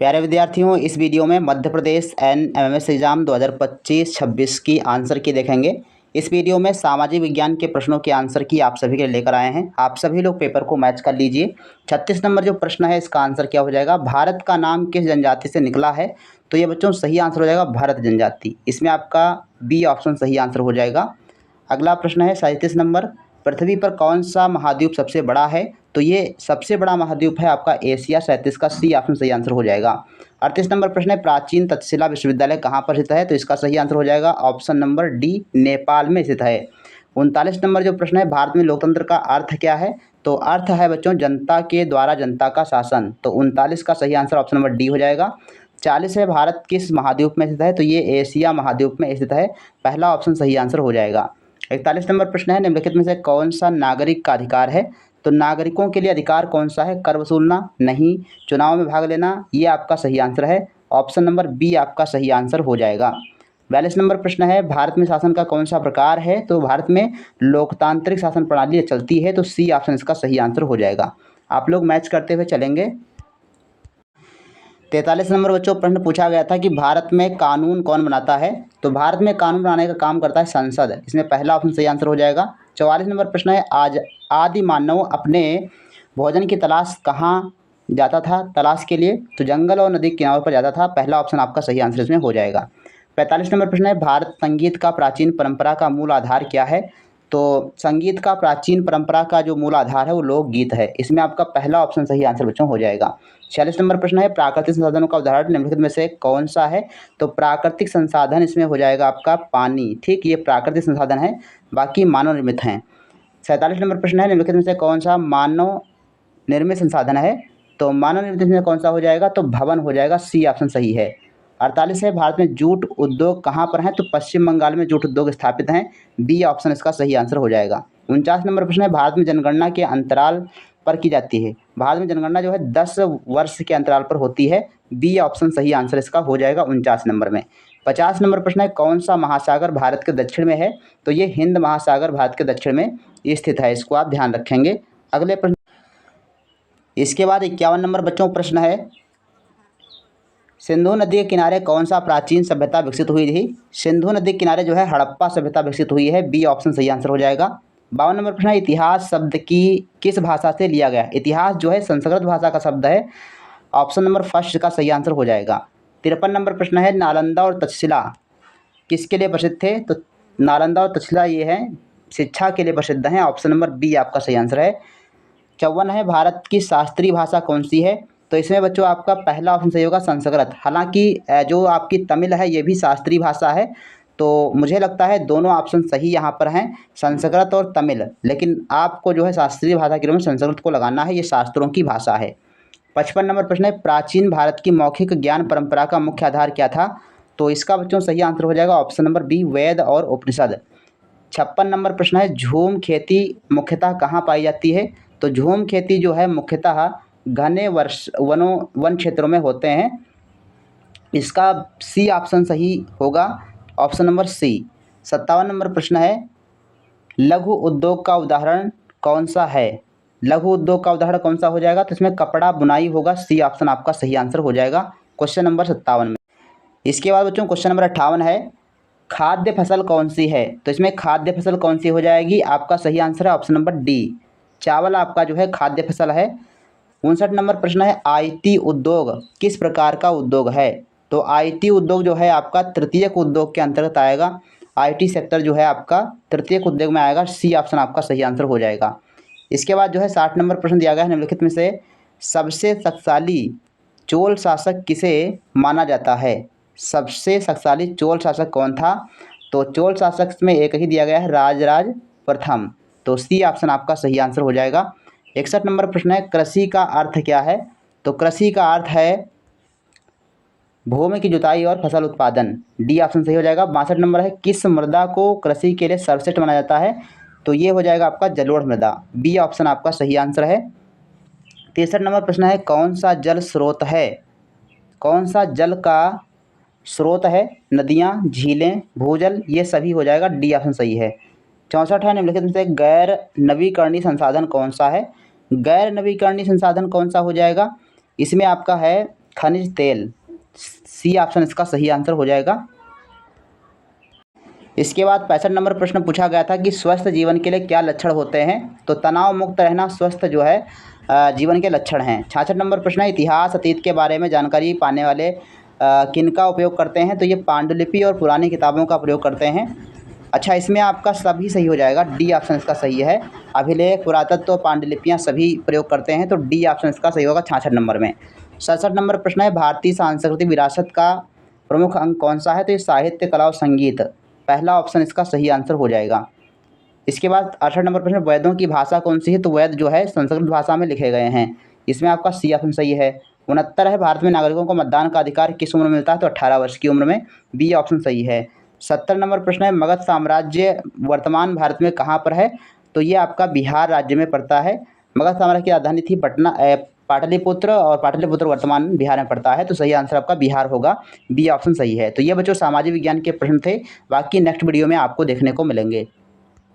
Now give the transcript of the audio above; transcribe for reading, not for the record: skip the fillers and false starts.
प्यारे विद्यार्थियों, इस वीडियो में मध्य प्रदेश एनएमएमएस एग्ज़ाम 2025-26 की आंसर की देखेंगे। इस वीडियो में सामाजिक विज्ञान के प्रश्नों के आंसर की आप सभी के लिए लेकर आए हैं। आप सभी लोग पेपर को मैच कर लीजिए। 36 नंबर जो प्रश्न है, इसका आंसर क्या हो जाएगा? भारत का नाम किस जनजाति से निकला है? तो ये बच्चों सही आंसर हो जाएगा भरत जनजाति। इसमें आपका बी ऑप्शन सही आंसर हो जाएगा। अगला प्रश्न है 37 नंबर, पृथ्वी पर कौन सा महाद्वीप सबसे बड़ा है? तो ये सबसे बड़ा महाद्वीप है आपका एशिया। 37 का सी ऑप्शन सही आंसर हो जाएगा। 38 नंबर प्रश्न है, प्राचीन तक्षशिला विश्वविद्यालय कहाँ पर स्थित है? तो इसका सही आंसर हो जाएगा ऑप्शन नंबर डी, नेपाल में स्थित है। 39 नंबर जो प्रश्न है, भारत में लोकतंत्र का अर्थ क्या है? तो अर्थ है बच्चों जनता के द्वारा जनता का शासन। तो 39 का सही आंसर ऑप्शन नंबर डी हो जाएगा। 40 है, भारत किस महाद्वीप में स्थित है? तो ये एशिया महाद्वीप में स्थित है। पहला ऑप्शन सही आंसर हो जाएगा। 41 नंबर प्रश्न है, निम्नलिखित में से कौन सा नागरिक का अधिकार है? तो नागरिकों के लिए अधिकार कौन सा है? कर वसूलना? नहीं। चुनाव में भाग लेना? ये आपका सही आंसर है। ऑप्शन नंबर बी आपका सही आंसर हो जाएगा। 42 नंबर प्रश्न है, भारत में शासन का कौन सा प्रकार है? तो भारत में लोकतांत्रिक शासन प्रणाली चलती है। तो सी ऑप्शन इसका सही आंसर हो जाएगा। आप लोग मैच करते हुए चलेंगे। 43 नंबर बच्चों प्रश्न पूछा गया था कि भारत में कानून कौन बनाता है? तो भारत में कानून बनाने का काम करता है संसद। इसमें पहला ऑप्शन सही आंसर हो जाएगा। 44 नंबर प्रश्न है, आज आदि मानव अपने भोजन की तलाश कहाँ जाता था तलाश के लिए? तो जंगल और नदी के किनारों पर जाता था। पहला ऑप्शन आपका सही आंसर इसमें हो जाएगा। 45 नंबर प्रश्न है, भारत संगीत का प्राचीन परंपरा का मूल आधार क्या है? तो संगीत का प्राचीन परंपरा का जो मूल आधार है वो लोकगीत है। इसमें आपका पहला ऑप्शन सही आंसर बच्चों हो जाएगा। 46 नंबर प्रश्न है, प्राकृतिक संसाधनों का उदाहरण निम्नलिखित में से कौन सा है? तो प्राकृतिक संसाधन इसमें हो जाएगा आपका पानी। ठीक, ये प्राकृतिक संसाधन है, बाकी मानव निर्मित हैं। 47 नंबर प्रश्न है, निम्नलिखित में से कौन सा मानव निर्मित संसाधन है? तो मानव निर्मित में कौन सा हो जाएगा? तो भवन हो जाएगा। सी ऑप्शन सही है। 48 है, भारत में जूट उद्योग कहाँ पर हैं? तो पश्चिम बंगाल में जूट उद्योग स्थापित हैं। बी ऑप्शन इसका सही आंसर हो जाएगा। 49 नंबर प्रश्न है, भारत में जनगणना के अंतराल पर की जाती है? भारत में जनगणना जो है 10 वर्ष के अंतराल पर होती है। बी ऑप्शन सही आंसर इसका हो जाएगा 49 नंबर में। 50 नंबर प्रश्न है, कौन सा महासागर भारत के दक्षिण में है? तो ये हिंद महासागर भारत के दक्षिण में स्थित है। इसको आप ध्यान रखेंगे। अगले प्रश्न इसके बाद 51 नंबर बच्चों प्रश्न है, सिंधु नदी के किनारे कौन सा प्राचीन सभ्यता विकसित हुई थी? सिंधु नदी के किनारे जो है हड़प्पा सभ्यता विकसित हुई है। बी ऑप्शन सही आंसर हो जाएगा। 52 नंबर प्रश्न है, इतिहास शब्द की किस भाषा से लिया गया? इतिहास जो है संस्कृत भाषा का शब्द है। ऑप्शन नंबर फर्स्ट का सही आंसर हो जाएगा। 53 नंबर प्रश्न है, नालंदा और तक्षशिला किसके लिए प्रसिद्ध थे? तो नालंदा और तक्षशिला ये हैं शिक्षा के लिए प्रसिद्ध हैं। ऑप्शन नंबर बी आपका सही आंसर है। 54 है, भारत की शास्त्रीय भाषा कौन सी है? तो इसमें बच्चों आपका पहला ऑप्शन सही होगा संस्कृत। हालांकि जो आपकी तमिल है ये भी शास्त्रीय भाषा है। तो मुझे लगता है दोनों ऑप्शन सही यहाँ पर हैं, संस्कृत और तमिल। लेकिन आपको जो है शास्त्रीय भाषा के रूप में संस्कृत को लगाना है, ये शास्त्रों की भाषा है। 55 नंबर प्रश्न है, प्राचीन भारत की मौखिक ज्ञान परंपरा का मुख्य आधार क्या था? तो इसका बच्चों सही आंसर हो जाएगा ऑप्शन नंबर बी, वेद और उपनिषद। 56 नंबर प्रश्न है, झूम खेती मुख्यतः कहाँ पाई जाती है? तो झूम खेती जो है मुख्यतः घने वन क्षेत्रों में होते हैं। इसका सी ऑप्शन सही होगा, ऑप्शन नंबर सी। 57 नंबर प्रश्न है, लघु उद्योग का उदाहरण कौन सा है? लघु उद्योग का उदाहरण कौन सा हो जाएगा? तो इसमें कपड़ा बुनाई होगा। सी ऑप्शन आपका सही आंसर हो जाएगा क्वेश्चन नंबर 57 में। इसके बाद बच्चों क्वेश्चन नंबर 58 है, खाद्य फसल कौन सी है? तो इसमें खाद्य फसल कौन सी हो जाएगी? आपका सही आंसर है ऑप्शन नंबर डी, चावल आपका जो है खाद्य फसल है। 59 नंबर प्रश्न है, आईटी उद्योग किस प्रकार का उद्योग है? तो आईटी उद्योग जो है आपका तृतीयक उद्योग के अंतर्गत आएगा। आईटी सेक्टर जो है आपका तृतीयक उद्योग में आएगा। सी ऑप्शन आपका सही आंसर हो जाएगा। इसके बाद जो है 60 नंबर प्रश्न दिया गया है, निम्नलिखित में से सबसे शक्तिशाली चोल शासक किसे माना जाता है? सबसे शक्तिशाली चोल शासक कौन था? तो चोल शासक में एक ही दिया गया है, राजराज प्रथम। तो सी ऑप्शन आपका सही आंसर हो जाएगा। 61 नंबर प्रश्न है, कृषि का अर्थ क्या है? तो कृषि का अर्थ है भूमि की जुताई और फसल उत्पादन। डी ऑप्शन सही हो जाएगा। 62 नंबर है, किस मृदा को कृषि के लिए सर्वश्रेष्ठ माना जाता है? तो ये हो जाएगा आपका जलोढ़ मृदा। बी ऑप्शन आपका सही आंसर है। 63 नंबर प्रश्न है, कौन सा जल स्रोत है? कौन सा जल का स्रोत है? नदियाँ, झीलें, भूजल, ये सभी हो जाएगा। डी ऑप्शन सही है। 64 है, निम्नलिखित में से गैर नवीकरणीय संसाधन कौन सा है? गैर नवीकरणीय संसाधन कौन सा हो जाएगा? इसमें आपका है खनिज तेल, सी ऑप्शन इसका सही आंसर हो जाएगा। इसके बाद 65 नंबर प्रश्न पूछा गया था कि स्वस्थ जीवन के लिए क्या लक्षण होते हैं। तो तनाव मुक्त रहना स्वस्थ जो है जीवन के लक्षण हैं। 66 नंबर प्रश्न है, इतिहास अतीत के बारे में जानकारी पाने वाले किनका उपयोग करते हैं। तो ये पांडुलिपि और पुरानी किताबों का प्रयोग करते हैं। अच्छा, इसमें आपका सभी सही हो जाएगा, डी ऑप्शन इसका सही है। अभिलेख, पुरातत्व, पांडुलिपियाँ सभी प्रयोग करते हैं, तो डी ऑप्शन इसका सही होगा 66 नंबर में। 67 नंबर प्रश्न है, भारतीय सांस्कृतिक विरासत का प्रमुख अंग कौन सा है। तो ये साहित्य, कला और संगीत, पहला ऑप्शन इसका सही आंसर हो जाएगा। इसके बाद 68 नंबर प्रश्न, वेदों की भाषा कौन सी है। तो वेद जो है संस्कृत भाषा में लिखे गए हैं, इसमें आपका सी ऑप्शन सही है। 69 है, भारत में नागरिकों को मतदान का अधिकार किस उम्र में मिलता है। तो 18 वर्ष की उम्र में, बी ऑप्शन सही है। 70 नंबर प्रश्न है, मगध साम्राज्य वर्तमान भारत में कहाँ पर है। तो ये आपका बिहार राज्य में पड़ता है। मगध साम्राज्य की राजधानी थी पाटलिपुत्र, और पाटलिपुत्र वर्तमान बिहार में पड़ता है, तो सही आंसर आपका बिहार होगा, बी ऑप्शन सही है। तो ये बच्चों सामाजिक विज्ञान के प्रश्न थे, बाकी नेक्स्ट वीडियो में आपको देखने को मिलेंगे।